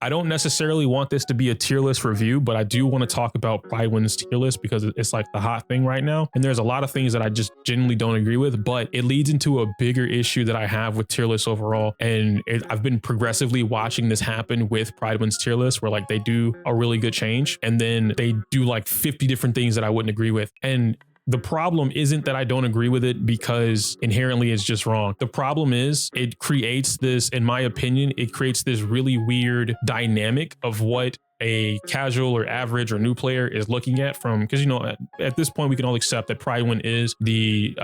I don't necessarily want this to be a tier list review, but I do want to talk about Prydwen's tier list because it's like the hot thing right now. And there's a lot of things that I just genuinely don't agree with, but it leads into a bigger issue that I have with tier lists overall. And I've been progressively watching this happen with Prydwen's tier list, where like they do a really good change and then they do like 50 different things that I wouldn't agree with. And the problem isn't that I don't agree with it because inherently it's just wrong. The problem is it creates this, in my opinion, it creates this really weird dynamic of what a casual or average or new player is looking at from, because, you know, at this point we can all accept that Prydwen is the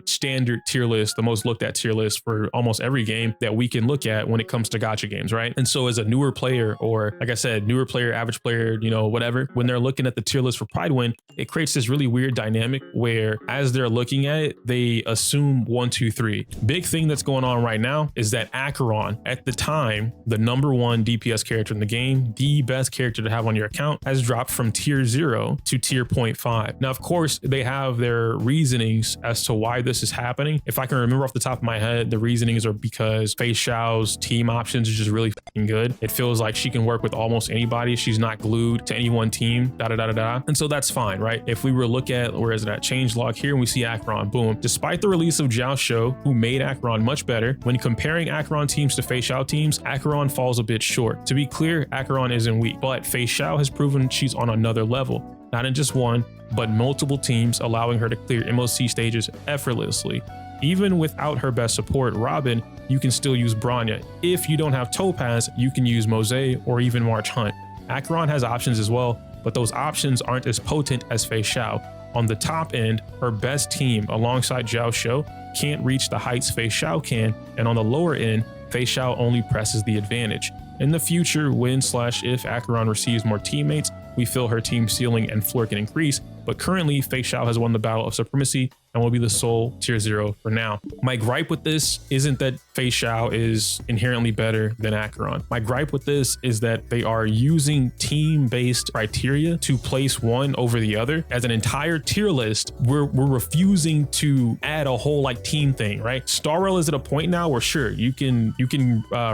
standard tier list, the most looked at tier list for almost every game that we can look at when it comes to gacha games, right? And so as a newer player, or like I said, newer player, average player, you know, whatever, when they're looking at the tier list for Prydwen, it creates this really weird dynamic where as they're looking at it, they assume 1, 2, 3. Big thing that's going on right now is that Acheron, at the time, the #1 DPS character in the game, the best character to have on your account, has dropped from tier 0 to tier 0.5. Now, of course, they have their reasonings as to why this is happening. If I can remember off the top of my head, the reasonings are because Feixiao's team options are just really fucking good. It feels like she can work with almost anybody. She's not glued to any one team, And so that's fine, right? If we were to look at, where is it at, changelog here, and we see Acheron, boom. Despite the release of Jiao, who made Acheron much better, when comparing Acheron teams to Feixiao teams, Acheron falls a bit short. To be clear, Acheron isn't weak, but Feixiao has proven she's on another level, not in just one, but multiple teams, allowing her to clear MOC stages effortlessly. Even without her best support, Robin, you can still use Bronya. If you don't have Topaz, you can use Mose or even March Hunt. Acheron has options as well, but those options aren't as potent as Feixiao. On the top end, her best team alongside Jiao can't reach the heights Feixiao can, and on the lower end, Feixiao only presses the advantage. In the future, when/if Acheron receives more teammates, we feel her team ceiling and floor can increase, but currently Feixiao has won the battle of supremacy and will be the sole tier 0 for now. My gripe with this isn't that Feixiao is inherently better than Acheron. My gripe with this is that they are using team-based criteria to place one over the other. As an entire tier list, we're refusing to add a whole like team thing, right? Starrel is at a point now where sure, you can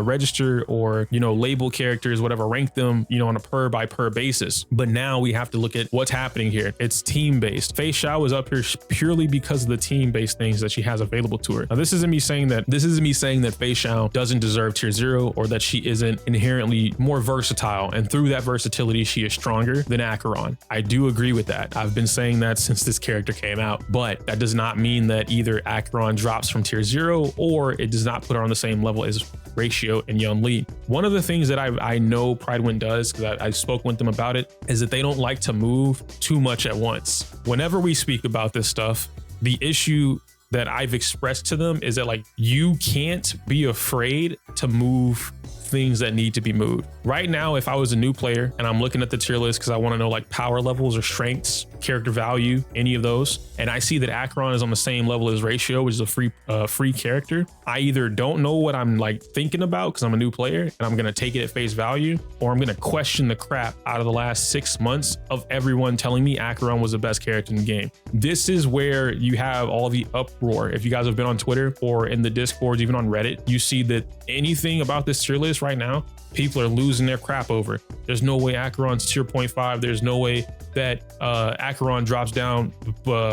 register or, you know, label characters, whatever, rank them, you know, on a per by per basis. But now we have to look at what's happening here. It's team-based. Feixiao is up here purely because of the team-based things that she has available to her. Now, this isn't me saying that Feixiao doesn't deserve tier 0 or that she isn't inherently more versatile, and through that versatility she is stronger than Acheron. I do agree with that. I've been saying that since this character came out, but that does not mean that either Acheron drops from tier 0 or it does not put her on the same level as Feixiao and Yeonli. One of the things that I know Prydwen does, because I spoke with them about it, is that they don't like to move too much at once. Whenever we speak about this stuff, the issue that I've expressed to them is that like you can't be afraid to move things that need to be moved. Right now, if I was a new player and I'm looking at the tier list because I want to know like power levels or strengths, character value, any of those, and I see that Acheron is on the same level as Feixiao, which is a free character, I either don't know what I'm like thinking about because I'm a new player and I'm going to take it at face value, or I'm going to question the crap out of the last 6 months of everyone telling me Acheron was the best character in the game. This is where you have all the uproar. If you guys have been on Twitter or in the Discords, even on Reddit, you see that anything about this tier list right now, people are losing their crap over. There's no way Acheron's tier 0.5. There's no way that Acheron drops down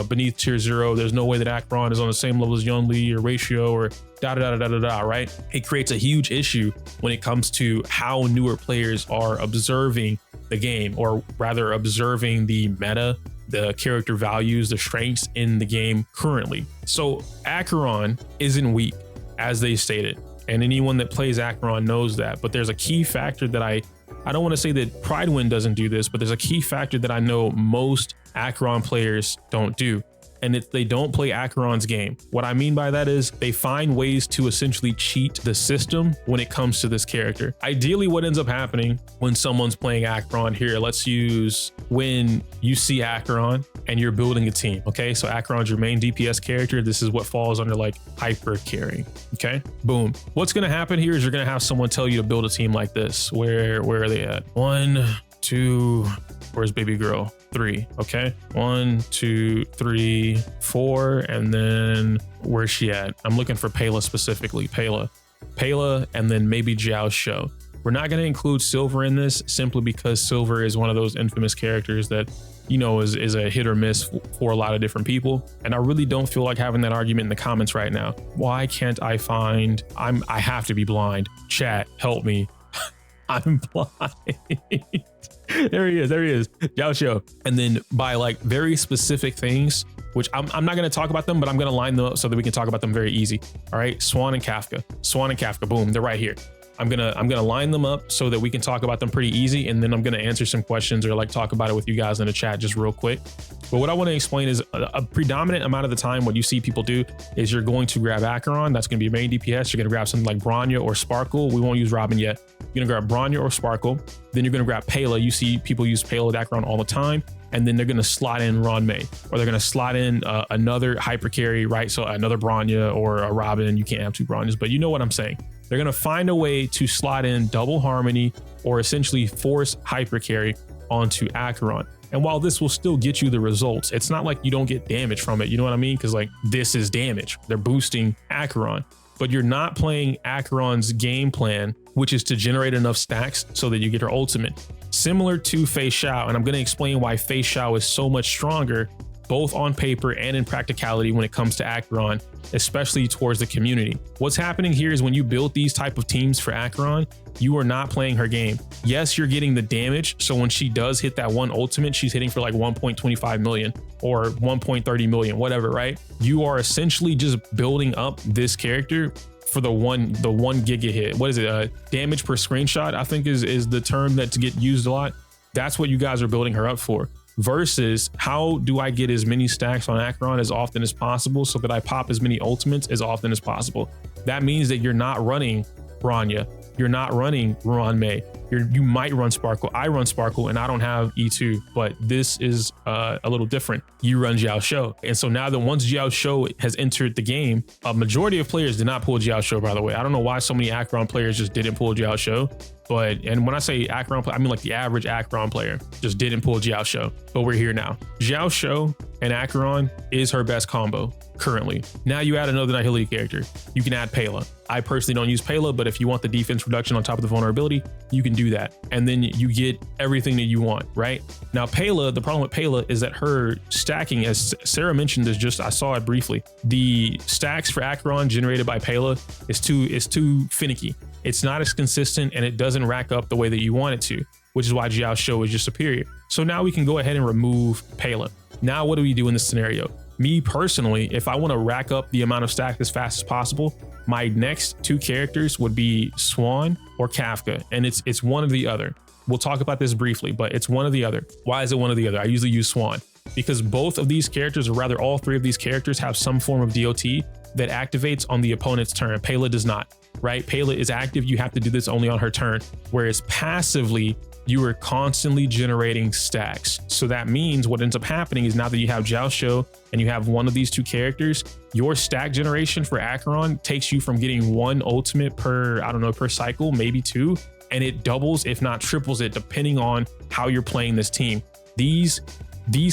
beneath tier 0. There's no way that Acheron is on the same level as Yeonli or Feixiao or right? It creates a huge issue when it comes to how newer players are observing the game, or rather observing the meta, the character values, the strengths in the game currently. So Acheron isn't weak, as they stated. And anyone that plays Acheron knows that. But there's a key factor that I don't want to say that Prydwen doesn't do this, but there's a key factor that I know most Acheron players don't do. And they don't play Acheron's game. What I mean by that is they find ways to essentially cheat the system when it comes to this character. Ideally, what ends up happening when someone's playing Acheron here, let's use when you see Acheron and you're building a team, okay? So Acheron's your main DPS character. This is what falls under like hyper carrying, okay? Boom. What's gonna happen here is you're gonna have someone tell you to build a team like this. Where are they at? 1, 2, where's baby girl? 3, okay? 1, 2, 3, 4, and then where's she at? I'm looking for Pela specifically. Pela, and then maybe Jiao. We're not going to include Silver in this simply because Silver is one of those infamous characters that, you know, is a hit or miss for a lot of different people. And I really don't feel like having that argument in the comments right now. Why can't I find, I have to be blind. Chat, help me. I'm blind. There he is. Xiaoxiu. And then by like very specific things, which I'm not going to talk about them, but I'm going to line them up so that we can talk about them very easy. All right. Swan and Kafka, boom. They're right here. I'm gonna line them up so that we can talk about them pretty easy, and then I'm gonna answer some questions or like talk about it with you guys in the chat just real quick. But what I want to explain is a predominant amount of the time what you see people do is you're going to grab Acheron. That's gonna be your main DPS. You're gonna grab something like Bronya or Sparkle. We won't use Robin yet. You're gonna grab Bronya or Sparkle. Then you're gonna grab Pela. You see people use Pela with Acheron all the time. And then they're going to slot in Ron May, or they're going to slot in another hyper carry, right? So another Bronya or a Robin. You can't have two Bronyas, but you know what I'm saying. They're going to find a way to slot in double harmony or essentially force hyper carry onto Acheron. And while this will still get you the results, it's not like you don't get damage from it. You know what I mean? Because like this is damage. They're boosting Acheron, but you're not playing Acheron's game plan, which is to generate enough stacks so that you get her ultimate. Similar to Feixiao, and I'm going to explain why Feixiao is so much stronger, both on paper and in practicality when it comes to Acheron, especially towards the community. What's happening here is when you build these type of teams for Acheron, you are not playing her game. Yes, you're getting the damage. So when she does hit that one ultimate, she's hitting for like 1.25 million or 1.30 million, whatever, right? You are essentially just building up this character for the one giga hit. What is it? Damage per screenshot, I think is the term that to get used a lot. That's what you guys are building her up for. Versus how do I get as many stacks on Acheron as often as possible so that I pop as many ultimates as often as possible. That means that you're not running Bronya. You're not running Ron May. You might run Sparkle. I run Sparkle and I don't have E2, but this is a little different. You run Xiaoxiu. And so now that once Xiaoxiu has entered the game, a majority of players did not pull Xiaoxiu, by the way. I don't know why so many Acheron players just didn't pull Xiaoxiu. And when I say Acheron player, I mean like the average Acheron player just didn't pull Xiaoxiu, but we're here now. Xiaoxiu and Acheron is her best combo currently. Now you add another Nihility character. You can add Pela. I personally don't use Pela, but if you want the defense reduction on top of the vulnerability, you can do that. And then you get everything that you want, right? Now Pela, the problem with Pela is that her stacking, as Sarah mentioned, I saw it briefly. The stacks for Acheron generated by Pela is too finicky. It's not as consistent and it doesn't rack up the way that you want it to, which is why Xiaoxiu is just superior. So now we can go ahead and remove Pela. Now what do we do in this scenario? Me personally, if I want to rack up the amount of stacks as fast as possible, my next two characters would be Swan or Kafka, and it's one or the other. We'll talk about this briefly, but it's one or the other. Why is it one or the other? I usually use Swan because both of these characters, or rather all three of these characters, have some form of DOT that activates on the opponent's turn. Pela does not, right? Pela is active. You have to do this only on her turn, whereas passively, you are constantly generating stacks. So that means what ends up happening is now that you have Xiaoxiu and you have one of these two characters, your stack generation for Acheron takes you from getting one ultimate per, I don't know, per cycle, maybe two, and it doubles, if not triples it, depending on how you're playing this team. These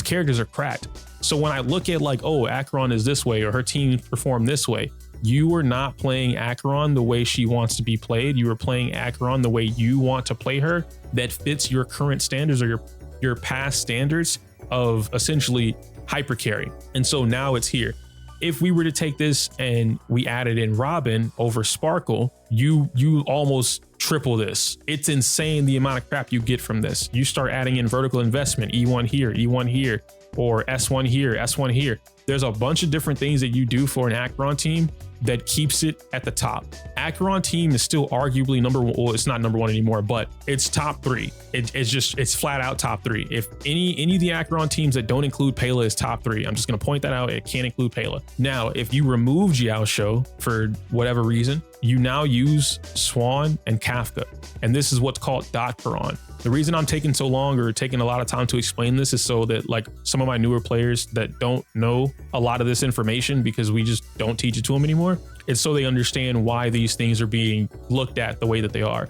characters are cracked. So when I look at like, oh, Acheron is this way or her team performed this way, you are not playing Acheron the way she wants to be played. You are playing Acheron the way you want to play her that fits your current standards or your past standards of essentially hyper carry. And so now it's here. If we were to take this and we added in Robin over Sparkle, you almost triple this. It's insane the amount of crap you get from this. You start adding in vertical investment, E1 here, or S1 here, S1 here. There's a bunch of different things that you do for an Acheron team that keeps it at the top. Acheron team is still arguably number one. Well, it's not number one anymore, but it's top three. It's flat out top three. If any of the Acheron teams that don't include Pela is top three, I'm just gonna point that out. It can't include Pela. Now, if you remove Xiaoxiu for whatever reason, you now use Swan and Kafka. And this is what's called Acheron. The reason I'm taking so long or taking a lot of time to explain this is so that like some of my newer players that don't know a lot of this information, because we just don't teach it to them anymore, it's so they understand why these things are being looked at the way that they are.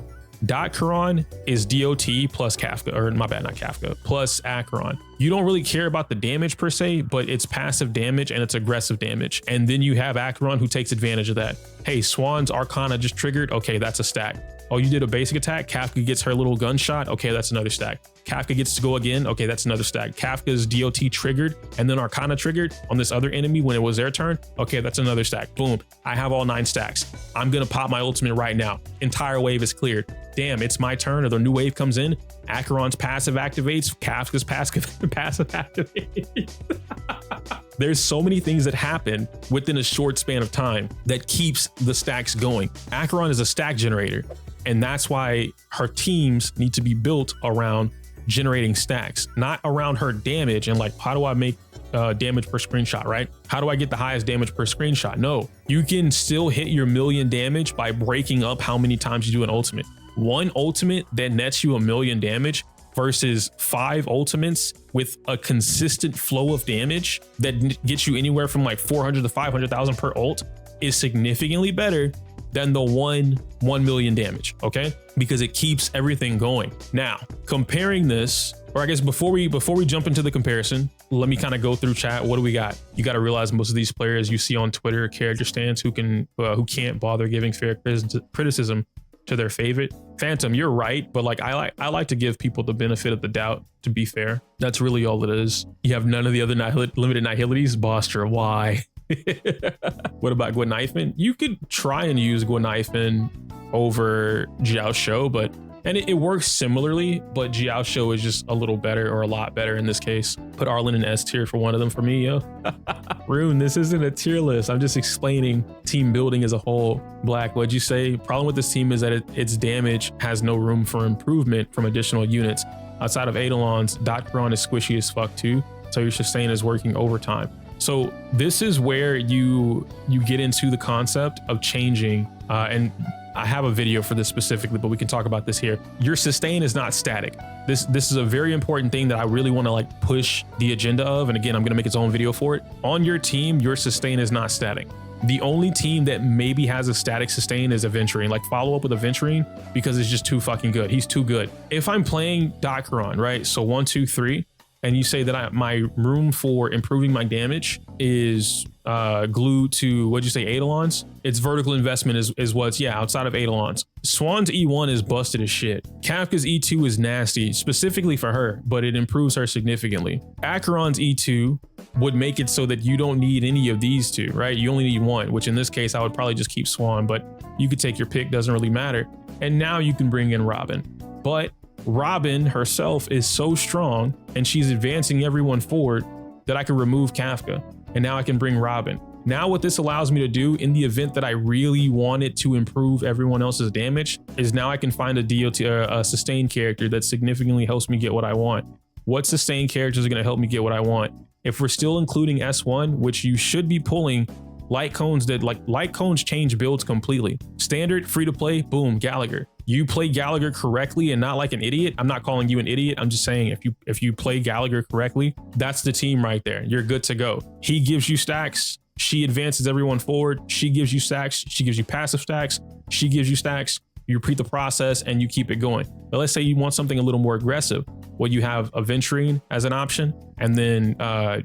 Acheron is DOT plus Kafka, or my bad, not Kafka, plus Acheron. You don't really care about the damage per se, but it's passive damage and it's aggressive damage. And then you have Acheron who takes advantage of that. Hey, Swan's Arcana just triggered. Okay, that's a stack. Oh, you did a basic attack. Kafka gets her little gunshot. Okay, that's another stack. Kafka gets to go again. Okay, that's another stack. Kafka's DOT triggered and then Arcana triggered on this other enemy when it was their turn. Okay, that's another stack. Boom. I have all 9 stacks. I'm gonna pop my ultimate right now. Entire wave is cleared. Damn, it's my turn, or the new wave comes in. Acheron's passive activates. Kafka's passive activates. There's so many things that happen within a short span of time that keeps the stacks going. Acheron is a stack generator, and that's why her teams need to be built around generating stacks, not around her damage and like, how do I make damage per screenshot, right? How do I get the highest damage per screenshot? No, you can still hit your 1,000,000 damage by breaking up how many times you do an ultimate. One ultimate that nets you 1,000,000 damage versus 5 ultimates with a consistent flow of damage that gets you anywhere from like 400 to 500,000 per ult is significantly better than the 1,000,000 damage, okay? Because it keeps everything going. Now, comparing this, or I guess before we jump into the comparison, let me kind of go through chat. What do we got? You got to realize most of these players you see on Twitter are character stands who can't bother giving fair criticism to their favorite. Phantom, you're right, but like I like to give people the benefit of the doubt, to be fair. That's really all it is. You have none of the other limited nihilities. Bostra, why? What about Gwenithan? You could try and use Gwenithan over Xiao, but it works similarly, but Xiao is just a little better, or a lot better in this case. Put Arlen in S tier for one of them for me, yo. Rune, this isn't a tier list. I'm just explaining team building as a whole. Black, what'd you say? Problem with this team is that its damage has no room for improvement from additional units. Outside of Eidolon's, Dotcron is squishy as fuck too, so your sustain is working overtime. So this is where you get into the concept of changing, and I have a video for this specifically, but we can talk about this here. Your sustain is not static. This is a very important thing that I really want to like push the agenda of. And again, I'm going to make its own video for it. On your team, your sustain is not static. The only team that maybe has a static sustain is Aventurine. Like, follow up with Aventurine because it's just too fucking good. He's too good. If I'm playing Acheron, right? So 1, 2, 3. And you say that my room for improving my damage is glued to, what'd you say, Eidolon's? Its vertical investment is what's, yeah, outside of Eidolon's. Swan's E1 is busted as shit. Kafka's E2 is nasty, specifically for her, but it improves her significantly. Acheron's E2 would make it so that you don't need any of these two, right? You only need one, which in this case, I would probably just keep Swan, but you could take your pick, doesn't really matter. And now you can bring in Robin. But Robin herself is so strong and she's advancing everyone forward that I can remove Kafka. And now I can bring Robin. Now what this allows me to do in the event that I really wanted to improve everyone else's damage is now I can find a sustain character that significantly helps me get what I want. What sustain characters are going to help me get what I want? If we're still including S1, which you should be pulling light cones, that like light cones change builds completely. Standard, free to play, boom, Gallagher. You play Gallagher correctly and not like an idiot. I'm not calling you an idiot. I'm just saying if you play Gallagher correctly, that's the team right there. You're good to go. He gives you stacks. She advances everyone forward. She gives you stacks. She gives you passive stacks. She gives you stacks. You repeat the process and you keep it going. But let's say you want something a little more aggressive. Well, you have Aventurine as an option, and then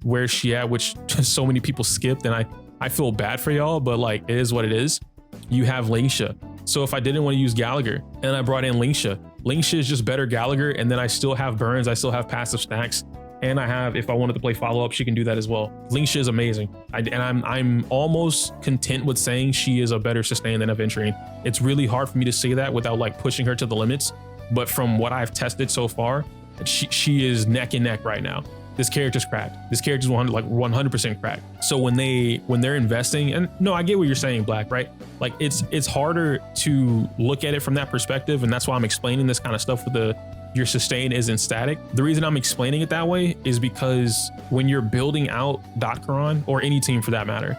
where's she at, which so many people skipped, and I feel bad for y'all, but like it is what it is. You have Lingsha. So if I didn't want to use Gallagher and I brought in Lingsha is just better Gallagher, and then I still have burns, I still have passive stacks, and I have, if I wanted to play follow up, she can do that as well. Lingsha is amazing. I'm almost content with saying she is a better sustain than Aventurine. It's really hard for me to say that without like pushing her to the limits, but from what I've tested so far, she is neck and neck right now. This character's cracked. This character's 100% cracked. So when they're investing, and no, I get what you're saying, Black, right? Like it's harder to look at it from that perspective, and that's why I'm explaining this kind of stuff with your sustain isn't static. The reason I'm explaining it that way is because when you're building out Acheron, or any team for that matter,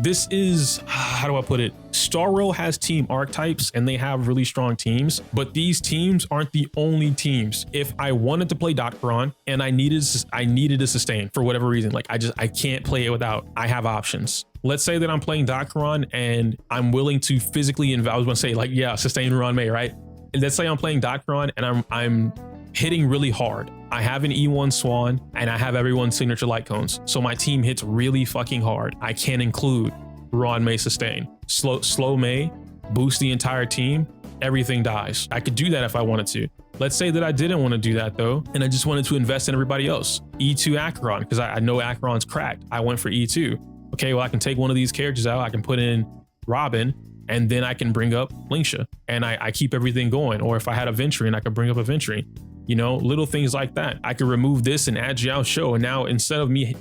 this is, how do I put it? Star Rail has team archetypes and they have really strong teams, but these teams aren't the only teams. If I wanted to play Acheron and I needed a sustain for whatever reason, like I can't play it without, I have options. Let's say that I'm playing Acheron and I'm willing to physically, I was gonna say like, yeah, sustain Ron May, right? Let's say I'm playing Acheron and I'm hitting really hard. I have an E1 Swan and I have everyone's signature light cones. So my team hits really fucking hard. I can't include Ron May sustain. Slow May, boost the entire team, everything dies. I could do that if I wanted to. Let's say that I didn't want to do that though, and I just wanted to invest in everybody else. E2 Acheron, because I know Acheron's cracked. I went for E2. Okay, well, I can take one of these characters out. I can put in Robin, and then I can bring up Linksha, and I keep everything going. Or if I had a Venturine, I could bring up a Venturine. You know, little things like that. I could remove this and add Xiao Shou. And now instead of me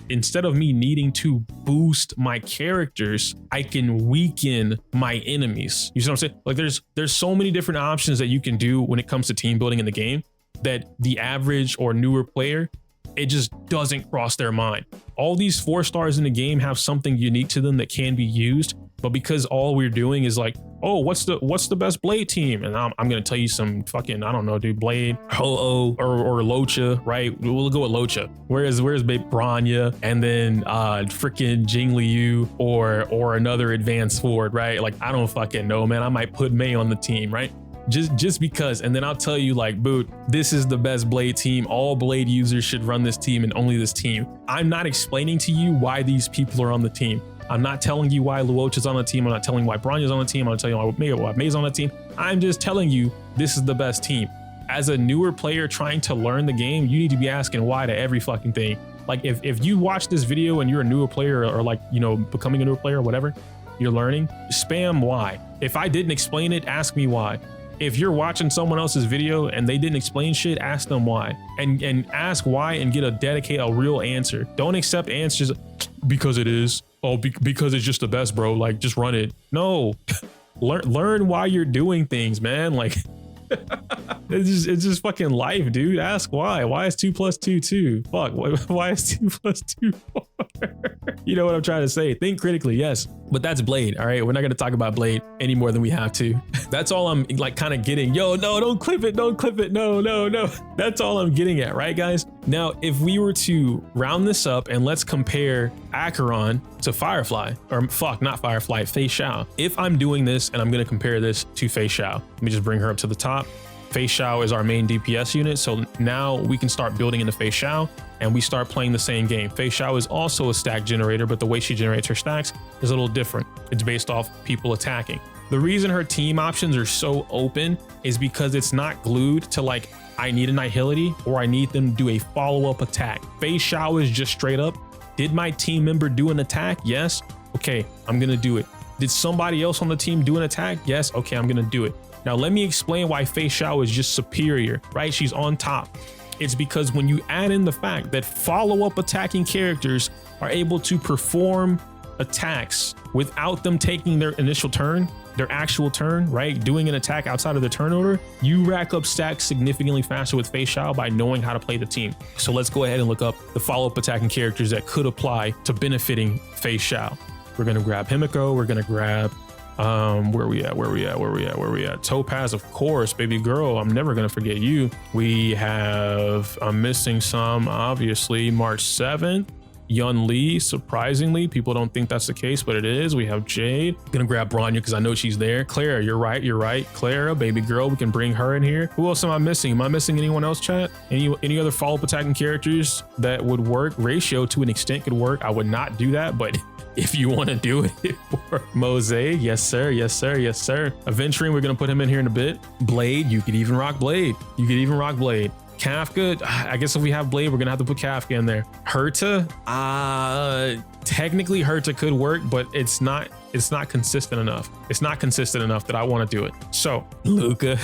needing to boost my characters, I can weaken my enemies. You see what I'm saying? Like there's so many different options that you can do when it comes to team building in the game that the average or newer player, it just doesn't cross their mind. All these 4 stars in the game have something unique to them that can be used, but because all we're doing is like, oh, what's the best Blade team? And I'm gonna tell you some fucking, I don't know, dude, Blade, Ho-Oh, or Locha, right? We'll go with Locha. Where's Bronya, and then freaking Jing Liu or another advanced forward, right? Like, I don't fucking know, man. I might put Mei on the team, right? Just because, and then I'll tell you like, Boot, this is the best Blade team. All Blade users should run this team and only this team. I'm not explaining to you why these people are on the team. I'm not telling you why Luocha's on the team. I'm not telling you why Bronya's on the team. I'm not telling you why Mei's on the team. I'm just telling you this is the best team. As a newer player trying to learn the game, you need to be asking why to every fucking thing. Like if you watch this video and you're a newer player or like, you know, becoming a newer player or whatever, you're learning, spam why. If I didn't explain it, ask me why. If you're watching someone else's video and they didn't explain shit, ask them why, and ask why and get a real answer. Don't accept answers because it is. Oh, because it's just the best, bro. Like, just run it. No, learn why you're doing things, man. Like, it's just fucking life, dude. Ask why. Why is 2 + 2 2? Fuck. Why is 2 + 2 4? You know what I'm trying to say? Think critically, yes. But that's Blade. All right, we're not gonna talk about Blade any more than we have to. That's all I'm like kind of getting. Yo, no, don't clip it. Don't clip it. No. That's all I'm getting at, right, guys? Now, if we were to round this up and let's compare Acheron to Firefly, or fuck, not Firefly, Feixiao. If I'm doing this and I'm gonna compare this to Feixiao, let me just bring her up to the top. Feixiao is our main DPS unit, so now we can start building into Feixiao and we start playing the same game. Feixiao is also a stack generator, but the way she generates her stacks is a little different. It's based off people attacking. The reason her team options are so open is because it's not glued to like, I need Annihility or I need them to do a follow-up attack. Feixiao is just straight up, did my team member do an attack? Yes. Okay, I'm gonna do it. Did somebody else on the team do an attack? Yes. Okay, I'm gonna do it. Now, let me explain why Feixiao is just superior, right? She's on top. It's because when you add in the fact that follow-up attacking characters are able to perform attacks without them taking their initial turn, their actual turn, right? Doing an attack outside of their turn order, you rack up stacks significantly faster with Feixiao by knowing how to play the team. So let's go ahead and look up the follow-up attacking characters that could apply to benefiting Feixiao. We're gonna grab Himiko, we're gonna grab where we at? Topaz, of course, baby girl. I'm never gonna forget you. We have, I'm missing some, obviously. March 7th, Yun Li. Surprisingly, people don't think that's the case, but it is. We have Jade. Gonna grab Bronya because I know she's there. Clara, you're right. Clara, baby girl, we can bring her in here. Who else am I missing? Am I missing anyone else, chat? Any other follow-up attacking characters that would work? Ratio to an extent could work. I would not do that, but if you want to do it for Mosaic, yes sir. Venturine, we're gonna put him in here in a bit. Blade, you could even rock Blade. Kafka, I guess if we have Blade, we're gonna have to put Kafka in there. Herta, technically Herta could work, but it's not consistent enough. It's not consistent enough that I want to do it. So Luca,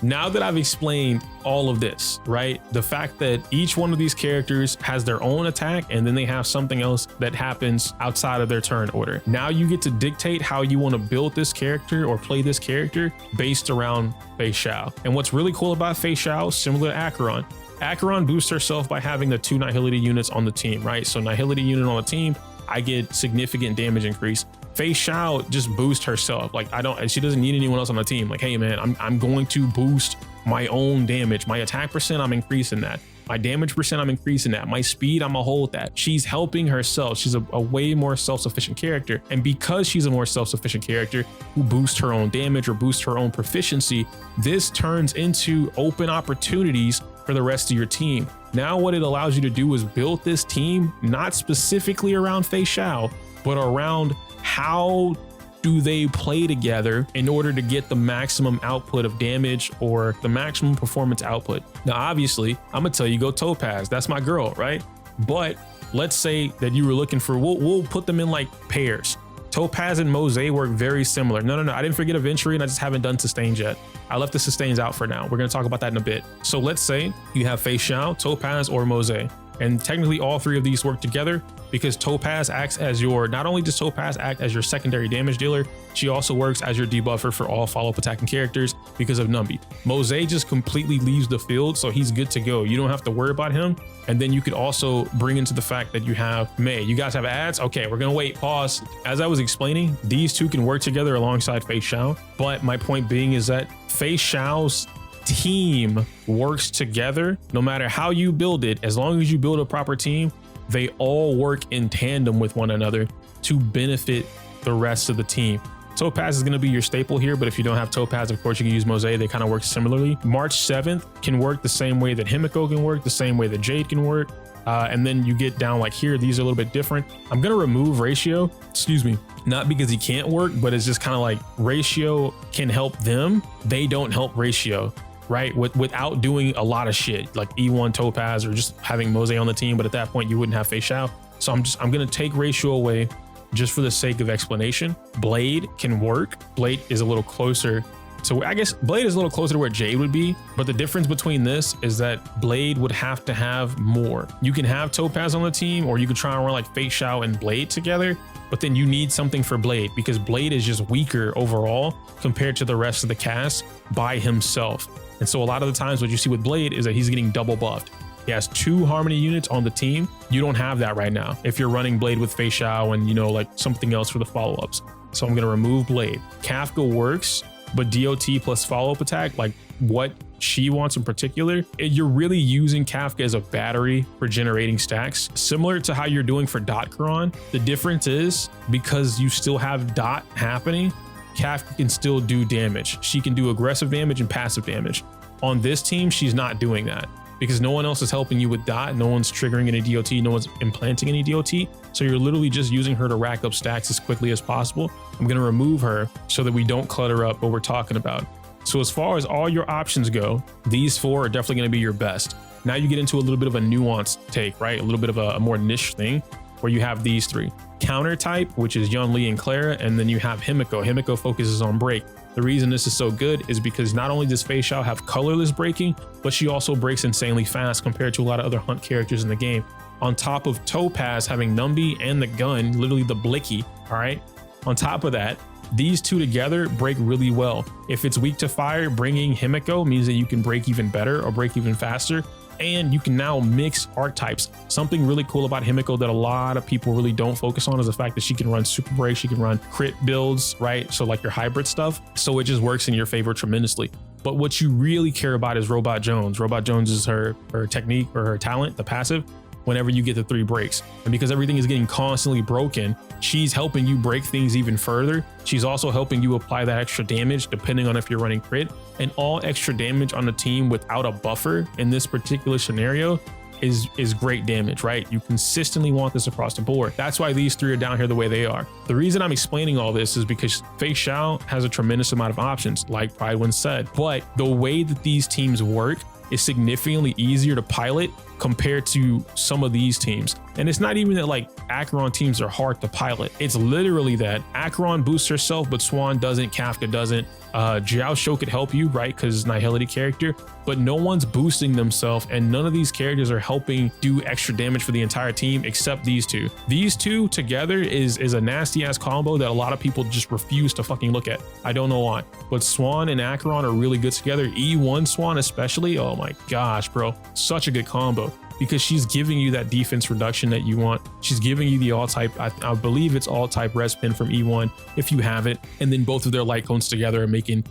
now that I've explained all of this, right? The fact that each one of these characters has their own attack and then they have something else that happens outside of their turn order. Now you get to dictate how you want to build this character or play this character based around Feixiao. And what's really cool about Feixiao, similar to Acheron, Acheron boosts herself by having the 2 Nihility units on the team, right? So Nihility unit on the team, I get significant damage increase. Feixiao just boosts herself. Like she doesn't need anyone else on the team. Like, hey man, I'm going to boost my own damage. My attack percent, I'm increasing that. My damage percent, I'm increasing that. My speed, I'm gonna hold that. She's helping herself. She's a way more self-sufficient character. And because she's a more self-sufficient character who boosts her own damage or boosts her own proficiency, this turns into open opportunities for the rest of your team. Now what it allows you to do is build this team, not specifically around Feixiao, but around how do they play together in order to get the maximum output of damage or the maximum performance output? Now, obviously, I'm gonna tell you go Topaz. That's my girl, right? But let's say that you were looking for, we'll put them in like pairs. Topaz and Mose work very similar. No, I didn't forget Aventurine. I just haven't done sustains yet. I left the sustains out for now. We're gonna talk about that in a bit. So let's say you have Feixiao, Topaz, or Mose. And technically all three of these work together because Topaz acts as your, not only does Topaz act as your secondary damage dealer, she also works as your debuffer for all follow-up attacking characters because of Numby. Mose just completely leaves the field, so he's good to go. You don't have to worry about him. And then you could also bring into the fact that you have Mei. You guys have ads? Okay, we're gonna wait, pause. As I was explaining, these two can work together alongside Feixiao, but my point being is that Feixiao's team works together. No matter how you build it, as long as you build a proper team, they all work in tandem with one another to benefit the rest of the team. Topaz is going to be your staple here, but if you don't have Topaz, of course you can use Mose. They kind of work similarly. March 7th can work the same way that Himiko can work, the same way that Jade can work. And then you get down like here, these are a little bit different. I'm going to remove Ratio, excuse me, not because he can't work, but it's just kind of like Ratio can help them. They don't help Ratio, right? Without doing a lot of shit like E1 Topaz or just having Mose on the team. But at that point you wouldn't have Feixiao. So I'm going to take Ratio away just for the sake of explanation. Blade can work. Blade is a little closer. So I guess Blade is a little closer to where Jade would be, but the difference between this is that Blade would have to have more. You can have Topaz on the team, or you could try and run like Feixiao and Blade together, but then you need something for Blade because Blade is just weaker overall compared to the rest of the cast by himself. And so a lot of the times what you see with Blade is that he's getting double buffed. He has 2 Harmony units on the team. You don't have that right now if you're running Blade with Feixiao and, you know, like something else for the follow-ups. So I'm going to remove Blade. Kafka works, but DOT plus follow-up attack, like what she wants in particular, you're really using Kafka as a battery for generating stacks, similar to how you're doing for Dot Quran. The difference is because you still have Dot happening, Kafka can still do damage. She can do aggressive damage and passive damage. On this team, she's not doing that because no one else is helping you with Dot. No one's triggering any DOT. No one's implanting any DOT. So you're literally just using her to rack up stacks as quickly as possible. I'm going to remove her so that we don't clutter up what we're talking about. So as far as all your options go, these 4 are definitely going to be your best. Now you get into a little bit of a nuanced take, right? A little bit of a more niche thing where you have these 3. Counter type, which is Yun Li and Clara, and then you have Himiko. Himiko focuses on break. The reason this is so good is because not only does Feixiao have colorless breaking, but she also breaks insanely fast compared to a lot of other hunt characters in the game. On top of Topaz having Numby and the gun, literally the Blicky, all right? On top of that, these 2 together break really well. If it's weak to fire, bringing Himiko means that you can break even better or break even faster. And you can now mix archetypes. Something really cool about Himiko that a lot of people really don't focus on is the fact that she can run super break, she can run crit builds, right? So like your hybrid stuff. So it just works in your favor tremendously. But what you really care about is Robot Jones. Robot Jones is her technique or her talent, the passive, whenever you get the 3 breaks. And because everything is getting constantly broken, she's helping you break things even further. She's also helping you apply that extra damage depending on if you're running crit. And all extra damage on the team without a buffer in this particular scenario is great damage, right? You consistently want this across the board. That's why these 3 are down here the way they are. The reason I'm explaining all this is because Feixiao has a tremendous amount of options, like Prydwen said, but the way that these teams work is significantly easier to pilot compared to some of these teams. And it's not even that like Acheron teams are hard to pilot. It's literally that Acheron boosts herself, but Swan doesn't, Kafka doesn't. Jiao Shou could help you, right? Because Nihility character, but no one's boosting themselves and none of these characters are helping do extra damage for the entire team except these 2. These 2 together is a nasty ass combo that a lot of people just refuse to fucking look at. I don't know why, but Swan and Acheron are really good together. E1 Swan especially, oh my gosh, bro, such a good combo. Because she's giving you that defense reduction that you want. She's giving you the all type, I believe it's all type res pin from E1 if you have it. And then both of their light cones together are making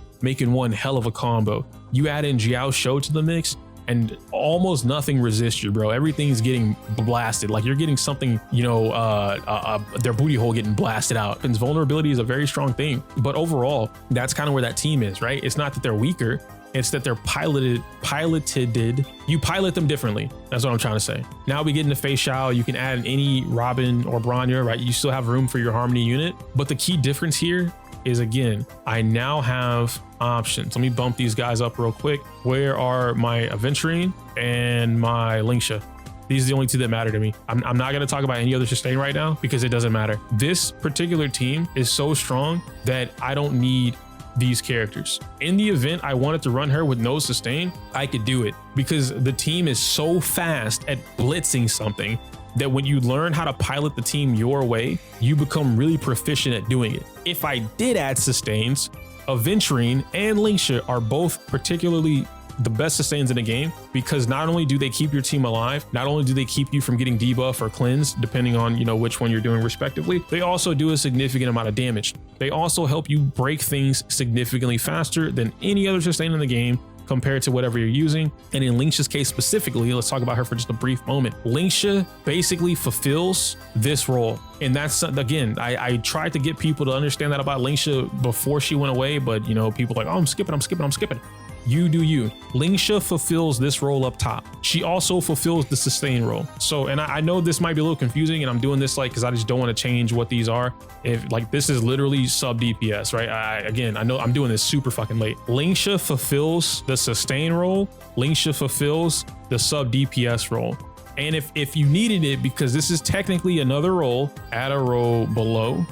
one hell of a combo. You add in Jiao Shou to the mix and almost nothing resists you, bro. Everything's getting blasted. Like you're getting something, you know, their booty hole getting blasted out. And vulnerability is a very strong thing. But overall, that's kind of where that team is, right? It's not that they're weaker. It's that they're piloted. You pilot them differently. That's what I'm trying to say. Now we get into Feixiao. You can add any Robin or Bronya, right? You still have room for your Harmony unit. But the key difference here is, again, I now have options. Let me bump these guys up real quick. Where are my Aventurine and my Lingsha? These are the only two that matter to me. I'm not going to talk about any other sustain right now because it doesn't matter. This particular team is so strong that I don't need these characters. In the event I wanted to run her with no sustain, I could do it because the team is so fast at blitzing something that when you learn how to pilot the team your way, you become really proficient at doing it. If I did add sustains, Aventurine and Lingsha are both particularly the best sustains in the game because not only do they keep your team alive, not only do they keep you from getting debuff or cleanse, depending on, you know, which one you're doing respectively, they also do a significant amount of damage. They also help you break things significantly faster than any other sustain in the game compared to whatever you're using. And in Lingsha's case specifically, let's talk about her for just a brief moment. Lingsha basically fulfills this role. And that's, again, I tried to get people to understand that about Lingsha before she went away, but you know, people are like, oh, I'm skipping. You do you. Lingsha fulfills this role up top. She also fulfills the sustain role. So, and I know this might be a little confusing, and I'm doing this like because I just don't want to change what these are. If like this is literally sub DPS, right? I know I'm doing this super fucking late. Lingsha fulfills the sustain role. Lingsha fulfills the sub DPS role. And if you needed it, because this is technically another role, add a role below.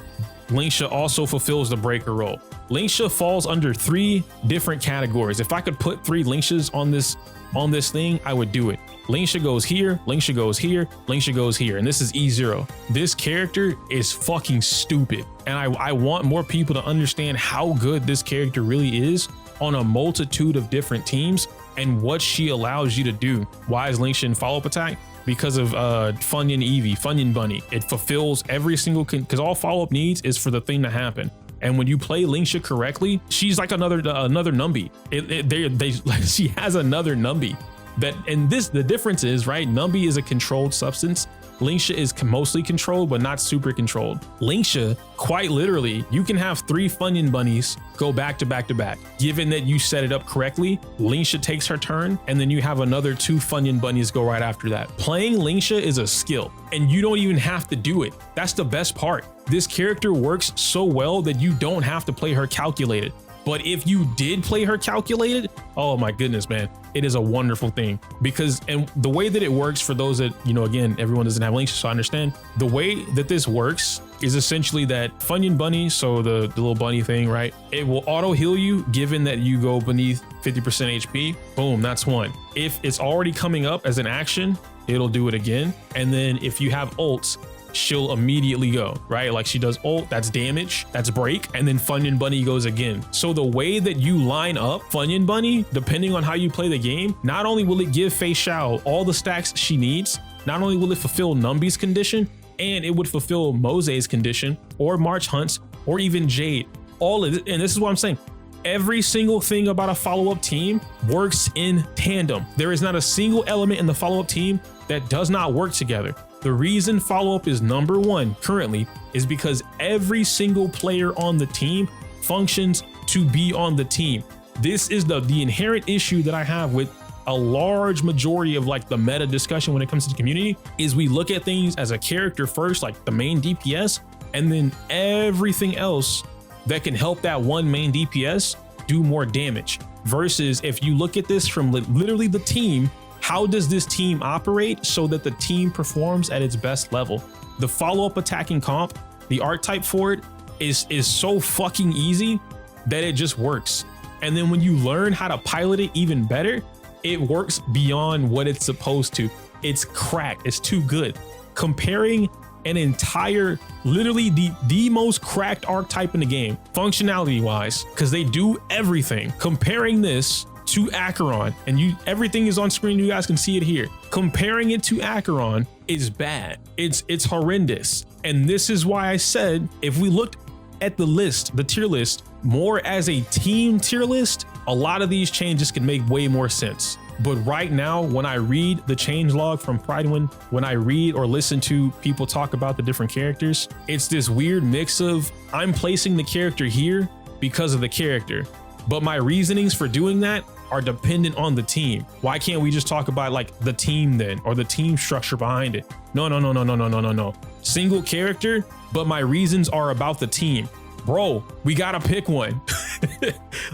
Lingsha also fulfills the breaker role. Lingsha falls under 3 different categories. If I could put 3 Lingshas on this thing, I would do it. Lingsha goes here, Lingsha goes here, Lingsha goes here, and this is E0. This character is fucking stupid. And I want more people to understand how good this character really is on a multitude of different teams and what she allows you to do. Why is Lingsha in follow-up attack? Because of Funyun Eevee, Funyun Bunny. It fulfills every single, because all follow-up needs is for the thing to happen. And when you play Lingsha correctly, she's like another Numby. She has another Numby. The difference is, right, Numby is a controlled substance. Lingsha is mostly controlled, but not super controlled. Lingsha, quite literally, you can have 3 Funyun Bunnies go back to back to back. Given that you set it up correctly, Lingsha takes her turn, and then you have another 2 Funyun Bunnies go right after that. Playing Lingsha is a skill, and you don't even have to do it. That's the best part. This character works so well that you don't have to play her calculated. But if you did play her calculated, oh my goodness, man, it is a wonderful thing. Because, and the way that it works for those that, you know, again, everyone doesn't have Lingsha, so I understand. The way that this works is essentially that Funyun Bunny, so the little bunny thing, right? It will auto heal you given that you go beneath 50% HP. Boom, that's one. If it's already coming up as an action, it'll do it again. And then if you have ults, she'll immediately go, right? Like she does ult, that's damage, that's break, and then Funyun Bunny goes again. So the way that you line up Funyun Bunny, depending on how you play the game, not only will it give Feixiao all the stacks she needs, not only will it fulfill Numby's condition, and it would fulfill Mose's condition, or March Hunt's, or even Jade. All of it, and this is what I'm saying. Every single thing about a follow-up team works in tandem. There is not a single element in the follow-up team that does not work together. The reason follow-up is number 1 currently is because every single player on the team functions to be on the team. This is the inherent issue that I have with a large majority of like the meta discussion when it comes to the community is we look at things as a character first, like the main DPS, and then everything else that can help that one main DPS do more damage. Versus if you look at this from literally the team, how does this team operate so that the team performs at its best level? The follow-up attacking comp, the archetype for it is so fucking easy that it just works. And then when you learn how to pilot it even better, it works beyond what it's supposed to. It's cracked, it's too good. Comparing an entire, literally the most cracked archetype in the game, functionality wise, because they do everything. Comparing this to Acheron, and everything is on screen, you guys can see it here. Comparing it to Acheron is bad. It's horrendous. And this is why I said, if we looked at the list, the tier list, more as a team tier list, a lot of these changes can make way more sense. But right now, when I read the changelog from Prydwen, when I read or listen to people talk about the different characters, it's this weird mix of I'm placing the character here because of the character, but my reasonings for doing that are dependent on the team. Why can't we just talk about like the team then, or the team structure behind it? No. Single character, but my reasons are about the team. bro, we gotta pick one.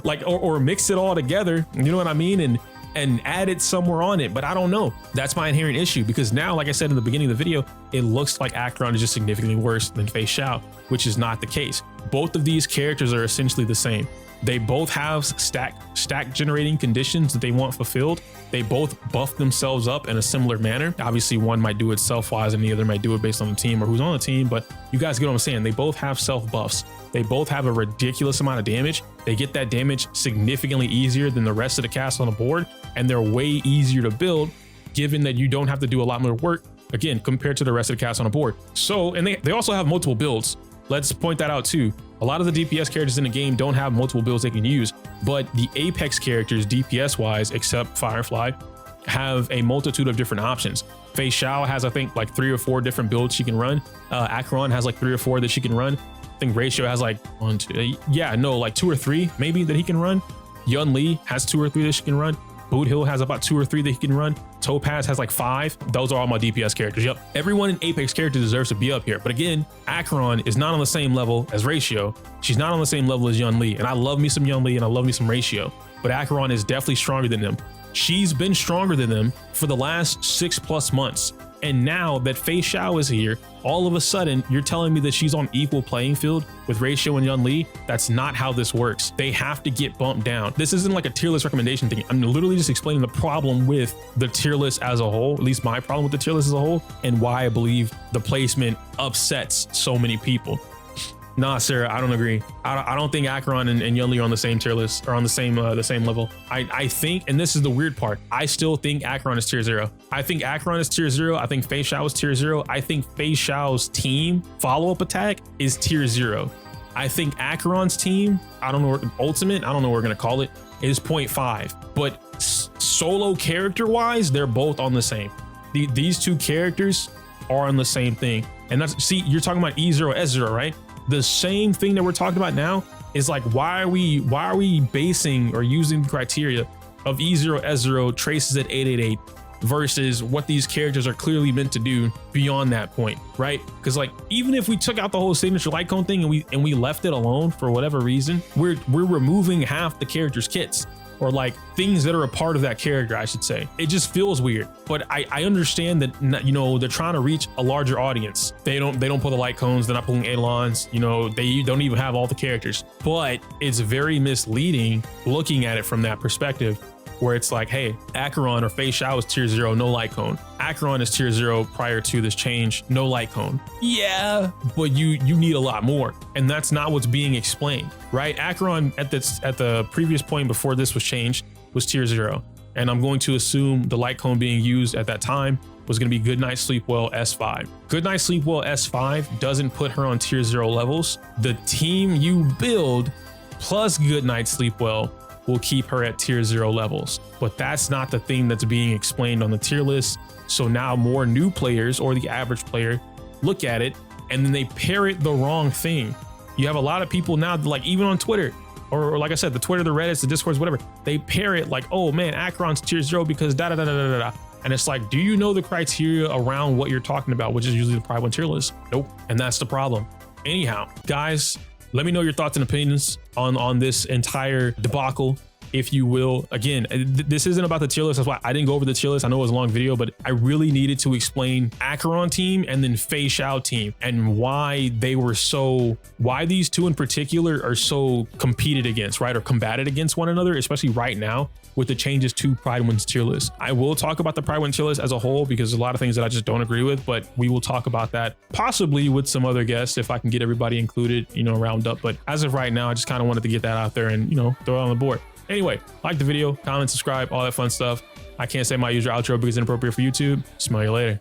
Like, or mix it all together, you know what I mean, and add it somewhere on it. But I don't know. That's my inherent issue, because now, like I said in the beginning of the video, it looks like Acheron is just significantly worse than Feixiao, which is not the case. Both of these characters are essentially the same. They both have stack generating conditions that they want fulfilled. They both buff themselves up in a similar manner. Obviously, one might do it self-wise and the other might do it based on the team or who's on the team, but you guys get what I'm saying. They both have self buffs. They both have a ridiculous amount of damage. They get that damage significantly easier than the rest of the cast on the board, and they're way easier to build, given that you don't have to do a lot more work, again, compared to the rest of the cast on the board. So, and they also have multiple builds. Let's point that out too. A lot of the DPS characters in the game don't have multiple builds they can use, but the Apex characters, DPS wise, except Firefly, have a multitude of different options. Feixiao has, I think, like 3 or 4 different builds she can run. Acheron has like 3 or 4 that she can run. I think Ratio has like 1, 2, like 2 or 3 maybe that he can run. Yun Li has 2 or 3 that she can run. Boot Hill has about 2 or 3 that he can run. Topaz has like 5. Those are all my DPS characters. Yep. Everyone in Apex character deserves to be up here. But again, Acheron is not on the same level as Ratio. She's not on the same level as Yun Li. And I love me some Yun Li and I love me some Ratio. But Acheron is definitely stronger than them. She's been stronger than them for the last 6+ months. And now that Feixiao is here, all of a sudden you're telling me that she's on equal playing field with Ratio and Yun Li? That's not how this works. They have to get bumped down. This isn't like a tier list recommendation thing. I'm literally just explaining the problem with the tier list as a whole, at least my problem with the tier list as a whole, and why I believe the placement upsets so many people. Nah, Sarah, I don't agree. I don't think Acheron and Yun Li are on the same tier list or on the same level. I think, and this is the weird part, I still think Acheron is tier 0. I think Acheron is tier 0. I think Feixiao is tier 0. I think Feixiao's team follow-up attack is tier 0. I think Acheron's team, I don't know, ultimate, I don't know what we're gonna call it, is 0.5. But solo character-wise, they're both on the same. These two characters are on the same thing. And that's, see, you're talking about E0, S0, right? The same thing that we're talking about now is like, why are we basing or using the criteria of E0, S0 traces at 888 versus what these characters are clearly meant to do beyond that point, right? Because like, even if we took out the whole signature light cone thing and we left it alone for whatever reason, we're removing half the character's kits, or like things that are a part of that character, I should say. It just feels weird. But I understand that, you know, they're trying to reach a larger audience. They don't pull the light cones, they're not pulling Eidolons, you know, they don't even have all the characters. But it's very misleading looking at it from that perspective, where it's like, hey, Acheron or Feixiao is tier 0, no light cone. Acheron is tier 0 prior to this change, no light cone. Yeah, but you need a lot more. And that's not what's being explained, right? Acheron at the previous point before this was changed was tier 0. And I'm going to assume the light cone being used at that time was going to be Goodnight Sleepwell S5. Goodnight Sleepwell S5 doesn't put her on tier 0 levels. The team you build plus Goodnight Sleepwell will keep her at tier 0 levels. But that's not the thing that's being explained on the tier list. So now more new players or the average player look at it and then they parrot the wrong thing. You have a lot of people now, like even on Twitter, or like I said, the Twitter, the Reddits, the Discords, whatever, they parrot like, oh man, Acheron's tier 0 because da da da da da da. And it's like, do you know the criteria around what you're talking about, which is usually the Prydwen tier list? Nope. And that's the problem. Anyhow, guys, let me know your thoughts and opinions on this entire debacle, if you will. Again, this isn't about the tier list. That's why I didn't go over the tier list. I know it was a long video, but I really needed to explain Acheron team and then Feixiao team and why these two in particular are so competed against, right? Or combated against one another, especially right now with the changes to Prydwen's tier list. I will talk about the Prydwen tier list as a whole because there's a lot of things that I just don't agree with, but we will talk about that possibly with some other guests if I can get everybody included, you know, round up. But as of right now, I just kind of wanted to get that out there and, you know, throw it on the board. Anyway, like the video, comment, subscribe, all that fun stuff. I can't say my usual outro because it's inappropriate for YouTube. Smell you later.